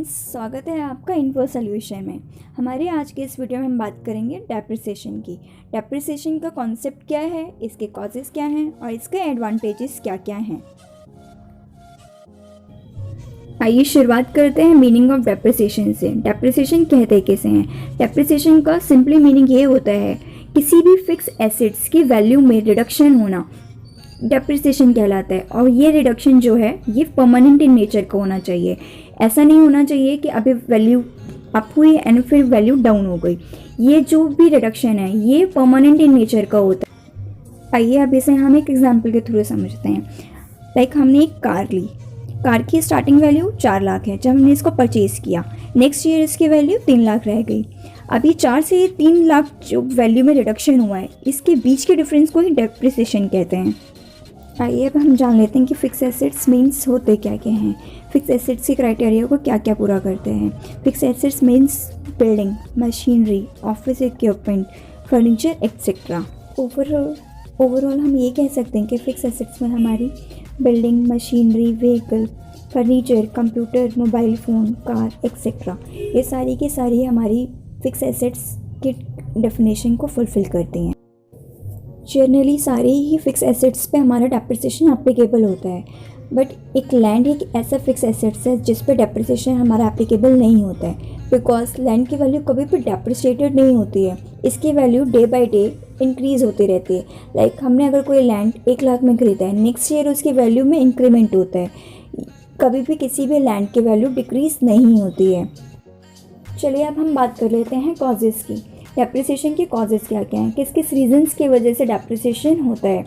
Friends, स्वागत है आपका इन्फो सॉल्यूशन में। हमारे आज के इस वीडियो में हम बात करेंगे डेप्रिसिएशन की। डेप्रिसिएशन का कॉन्सेप्ट क्या है, इसके कॉजेज़ क्या हैं और इसके एडवांटेजेस क्या क्या हैं। आइए शुरुआत करते हैं मीनिंग ऑफ डेप्रिसिएशन से। डेप्रिसिएशन कहते किसे हैं? डेप्रिसिएशन का सिंपली मीनिंग ये होता है किसी भी फिक्स एसेट्स की वैल्यू में रिडक्शन होना डेप्रिसिएशन कहलाता है। और ये रिडक्शन जो है ये परमानेंट इन नेचर का होना चाहिए। ऐसा नहीं होना चाहिए कि अभी वैल्यू अप हुई एंड फिर वैल्यू डाउन हो गई। ये जो भी रिडक्शन है ये परमानेंट इन नेचर का होता है। आइए अब इसे हम एक एग्जांपल के थ्रू समझते हैं। लाइक हमने एक कार ली, कार की स्टार्टिंग वैल्यू 4 लाख है जब हमने इसको परचेज़ किया। नेक्स्ट ईयर इसकी वैल्यू 3 लाख रह गई। अभी 4 से 3 लाख जो वैल्यू में रिडक्शन हुआ है इसके बीच के डिफरेंस को ही डेप्रिसिएशन कहते हैं। आइए अब हम जान लेते हैं कि फिक्स एसेट्स मीन्स होते क्या क्या हैं। फिक्स एसेट्स के क्राइटेरिया को क्या क्या पूरा करते हैं। Fix assets means building, machinery, office equipment, furniture etcetera. Overall हम ये कह सकते हैं कि फिक्स एसेट्स में हमारी building, machinery, vehicle, furniture, computer, mobile phone, car etcetera, ये सारी की सारी हमारी फिक्स एसेट्स की डेफिनेशन को फुलफ़िल करती हैं। जनरली सारे ही फिक्स एसेट्स पे हमारा डेप्रिसिएशन एप्लीकेबल होता है, बट एक लैंड एक ऐसा फिक्स एसेट्स है जिस पे डेप्रिसिएशन हमारा एप्लीकेबल नहीं होता है, बिकॉज लैंड की वैल्यू कभी भी डेप्रिसिएटेड नहीं होती है। इसकी value day by day increase होती रहती है। लाइक हमने अगर कोई लैंड 1 लाख में खरीदा है, नेक्स्ट ईयर उसकी वैल्यू में इंक्रीमेंट होता है। कभी भी किसी भी लैंड की वैल्यू डिक्रीज़ नहीं होती है। चलिए अब हम बात कर लेते हैं कॉजेज़ की। डेप्रिसिएशन के कॉजेज़ क्या क्या हैं, किस किस रीजंस की वजह से डेप्रिसिएशन होता है।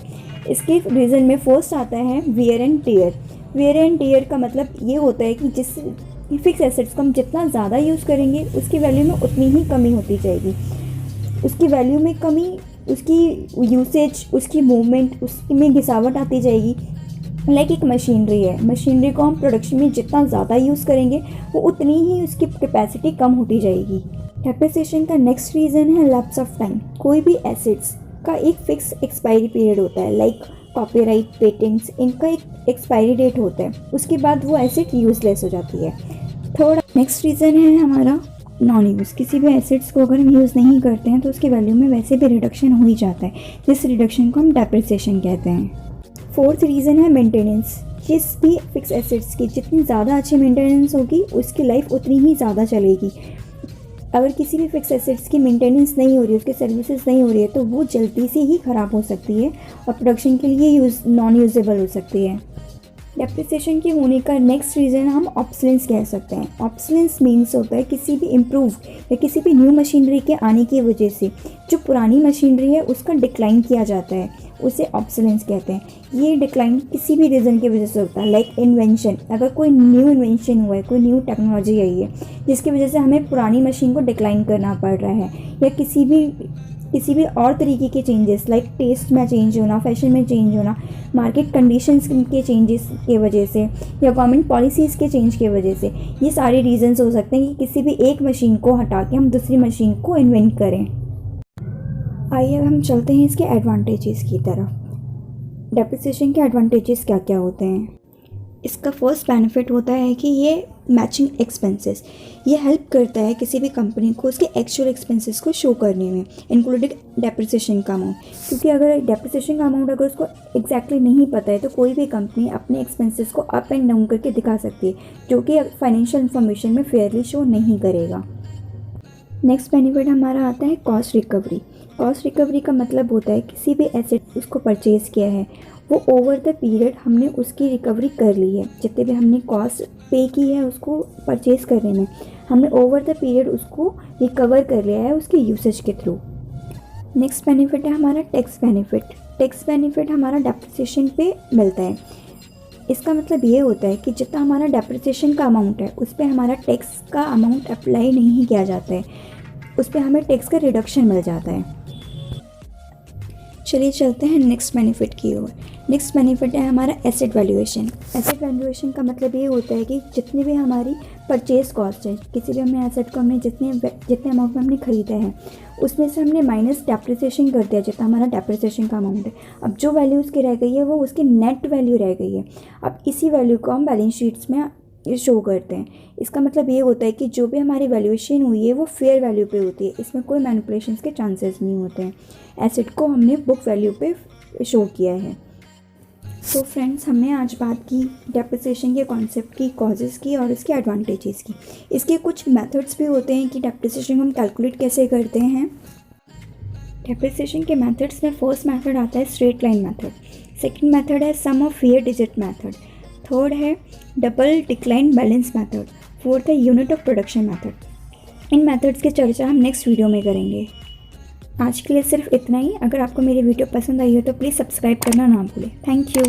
इसके रीज़न में फर्स्ट आता है wear and tear. Wear and tear का मतलब ये होता है कि जिस फिक्स एसेट्स को हम जितना ज़्यादा यूज़ करेंगे उसकी वैल्यू में उतनी ही कमी होती जाएगी। उसकी वैल्यू में कमी, उसकी यूसेज, उसकी मूवमेंट, उसमें गिरावट आती जाएगी। लाइक एक मशीनरी है, मशीनरी को हम प्रोडक्शन में जितना ज़्यादा यूज़ करेंगे वो उतनी ही उसकी कैपेसिटी कम होती जाएगी। डेप्रिसिएशन का नेक्स्ट रीज़न है लैप्स ऑफ टाइम। कोई भी एसेट्स का एक फिक्स एक्सपायरी पीरियड होता है। लाइक कॉपीराइट, पेटेंट्स, इनका एक एक्सपायरी डेट होता है, उसके बाद वो एसेट यूज़लेस हो जाती है। थर्ड नेक्स्ट रीज़न है हमारा नॉन यूज़। किसी भी एसेट्स को अगर हम यूज़ नहीं करते हैं तो उसकी वैल्यू में वैसे भी रिडक्शन हो ही जाता है, जिस रिडक्शन को हम डेप्रिसिएशन कहते हैं। फोर्थ रीज़न है मेंटेनेंस। जिस भी फिक्स एसेट्स की जितनी ज़्यादा अच्छी मेंटेनेंस होगी उसकी लाइफ उतनी ही ज़्यादा चलेगी। अगर किसी भी फिक्स एसेट्स की मेंटेनेंस नहीं हो रही है, उसकी सर्विसेज नहीं हो रही है, तो वो जल्दी से ही ख़राब हो सकती है और प्रोडक्शन के लिए नॉन यूजेबल हो सकती है। डेप्रिसिएशन के होने का नेक्स्ट रीज़न हम ऑब्सोलेंस कह सकते हैं। ऑब्सोलेंस मीन्स होता है किसी भी इम्प्रूव या किसी भी न्यू मशीनरी के आने की वजह से जो पुरानी मशीनरी है उसका डिक्लाइन किया जाता है, उसे ऑब्सोलेंस कहते हैं। ये डिक्लाइन किसी भी रीज़न की वजह से होता है। लाइक इन्वेंशन, अगर कोई न्यू इन्वेंशन हुआ है, कोई न्यू टेक्नोलॉजी आई है जिसकी वजह से हमें पुरानी मशीन को डिक्लाइन करना पड़ रहा है, या किसी भी और तरीके के चेंजेस, लाइक टेस्ट में चेंज होना, फैशन में चेंज होना, मार्केट कंडीशंस के चेंजेस की वजह से, या गवर्नमेंट पॉलिसीज़ के चेंज की वजह से, ये सारे रीजंस हो सकते हैं कि किसी भी एक मशीन को हटा के हम दूसरी मशीन को इन्वेंट करें। आइए अब हम चलते हैं इसके एडवांटेजेस की तरफ। डेप्रिसिएशन के एडवांटेजेस क्या क्या होते हैं। इसका फर्स्ट बेनिफिट होता है कि ये मैचिंग एक्सपेंसेस, ये हेल्प करता है किसी भी कंपनी को उसके एक्चुअल एक्सपेंसेस को शो करने में, इंक्लूडिंग डेप्रिसिएशन का अमाउंट। क्योंकि अगर डेप्रिसिएशन का अमाउंट अगर उसको एग्जैक्टली नहीं पता है तो कोई भी कंपनी अपने एक्सपेंसेस को अप एंड डाउन करके दिखा सकती है, जो कि फाइनेंशियल इन्फॉर्मेशन में फेयरली शो नहीं करेगा। नेक्स्ट बेनिफिट हमारा आता है कॉस्ट रिकवरी। कॉस्ट रिकवरी का मतलब होता है किसी भी एसेट उसको परचेज़ किया है वो ओवर द पीरियड हमने उसकी रिकवरी कर ली है। जितने भी हमने कॉस्ट पे की है उसको परचेज़ करने में, हमने ओवर द पीरियड उसको रिकवर कर लिया है उसके यूसेज के थ्रू। नेक्स्ट बेनिफिट है हमारा टैक्स बेनिफिट। टैक्स बेनिफिट हमारा डेप्रिसिएशन पे मिलता है। इसका मतलब ये होता है कि जितना हमारा डेप्रिसिएशन का अमाउंट है उस पर हमारा टैक्स का अमाउंट अप्लाई नहीं किया जाता है, उस पर हमें टैक्स का रिडक्शन मिल जाता है। चलिए चलते हैं नेक्स्ट बेनिफिट की ओर। नेक्स्ट बेनिफिट है हमारा एसेट वैल्यूएशन। एसेट वैल्यूएशन का मतलब ये होता है कि जितनी भी हमारी परचेज कॉस्ट है, किसी भी हमने एसेट को हमने जितने अमाउंट में हमने ख़रीदा है उसमें से हमने माइनस डेप्रिसिएशन कर दिया, जितना हमारा डेप्रिसिएशन का अमाउंट है। अब जो वैल्यू उसकी रह गई है वो उसकी नेट वैल्यू रह गई है। अब इसी वैल्यू को हम बैलेंस शीट्स में ये शो करते हैं। इसका मतलब ये होता है कि जो भी हमारी वैल्यूएशन हुई है वो फेयर वैल्यू पे होती है, इसमें कोई मैनिपुलेशंस के चांसेस नहीं होते हैं। एसेट को हमने बुक वैल्यू पे शो किया है। तो फ्रेंड्स, हमने आज बात की डेप्रिसिएशन के कॉन्सेप्ट की, कॉजेज़ की और इसके एडवांटेजेस की। इसके कुछ मेथड्स भी होते हैं कि डेप्रिसिएशन को हम कैलकुलेट कैसे करते हैं। डेप्रिसिएशन के मेथड्स में फर्स्ट मेथड आता है straight line method, second method है sum of fair digit method, third है double decline balance method, fourth है यूनिट ऑफ प्रोडक्शन मेथड। इन मेथड्स की चर्चा हम नेक्स्ट वीडियो में करेंगे। आज के लिए सिर्फ इतना ही। अगर आपको मेरी वीडियो पसंद आई हो तो प्लीज़ सब्सक्राइब करना ना भूलें। Thank you.